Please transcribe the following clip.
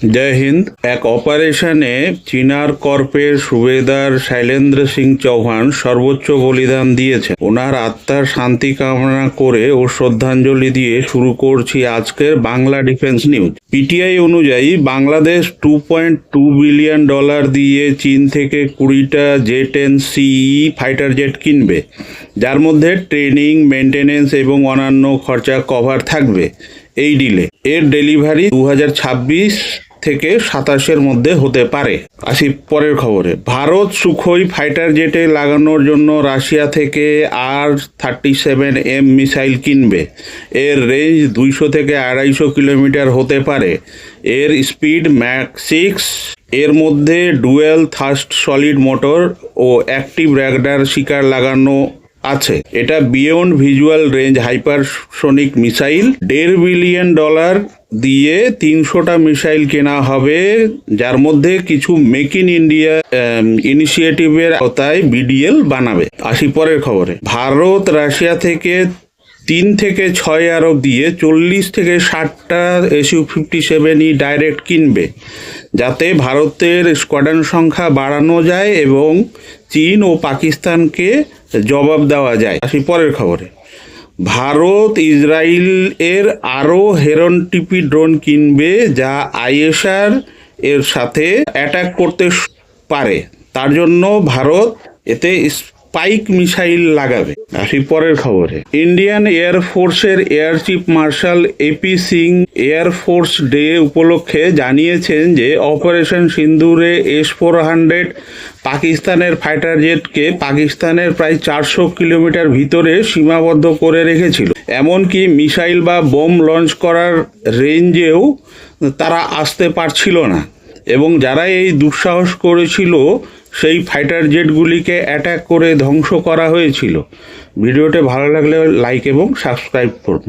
জয় হিন্দ। এক অপারেশনে চিনার কর্পের সুবেদার শৈলেন্দ্র সিং চৌহান সর্বোচ্চ বলিদান দিয়েছেন। ওনার আত্মার শান্তি কামনা করে ও শ্রদ্ধাঞ্জলি দিয়ে শুরু করছি আজকের বাংলা ডিফেন্স নিউজ। পিটিআই অনুযায়ী বাংলাদেশ $2.2 বিলিয়ন দিয়ে চীন থেকে 20টা J-10C ফাইটার জেট কিনবে, যার মধ্যে ট্রেনিং, মেনটেনেন্স এবং অন্যান্য খরচা কভার থাকবে। এই ডিলে এর ডেলিভারি 2026 থেকে 27-এর মধ্যে হতে পারে। আসি পরের খবরে। ভারত সুখোই ফাইটার জেটে লাগানোর জন্য রাশিয়া থেকে R-37M মিসাইল কিনবে। এর রেঞ্জ 200 থেকে 250 কিলোমিটার হতে পারে। এর স্পিড ম্যাক 6। এর মধ্যে ডুয়েল থার্স্ট সলিড মোটর ও অ্যাক্টিভ র্যাডার শিকার লাগানো আছে। এটা beyond visual range hypersonic missile. $1.5 billion দিয়ে 300টা মিসাইল কেনা হবে, যার মধ্যে কিছু মেক ইন ইন্ডিয়া ইনিশিয়েটিভের আওতায় বিডিএল বানাবে। আসি পরের খবরে। ভারত রাশিয়া থেকে 3 থেকে 6 আরব দিয়ে 40 থেকে 60টা Su-57 ডাইরেক্ট কিনবে, যাতে ভারতের স্কোয়াড্রন সংখ্যা বাড়ানো যায় এবং চীন ও পাকিস্তানকে জবাব দেওয়া যায়। আসি পরের খবরে। ভারত ইসরায়েল এর আরও হেরন টিপি ড্রোন কিনবে, যা আইএসআর এর সাথে অ্যাটাক করতে পারে। তার জন্য ভারত এতে স্পাইক মিসাইল লাগাবে। আসি পরের খবরে। ইন্ডিয়ান এয়ারফোর্সের air chief marshal AP Singh air force day উপলক্ষে জানিয়েছেন যে অপারেশন সিন্দুরে S-400 পাকিস্তানের ফাইটার জেটকে পাকিস্তানের প্রায় 400 কিলোমিটার ভিতরে সীমাবদ্ধ করে রেখেছিল। এমনকি মিসাইল বা বোম লঞ্চ করার রেঞ্জেও তারা আসতে পারছিল না, এবং যারা এই দুঃসাহস করেছিল সেই ফাইটার জেটগুলিকে অ্যাটাক করে ধ্বংস করা হয়েছিল। ভিডিওটি ভালো লাগলে লাইক এবং সাবস্ক্রাইব করুন।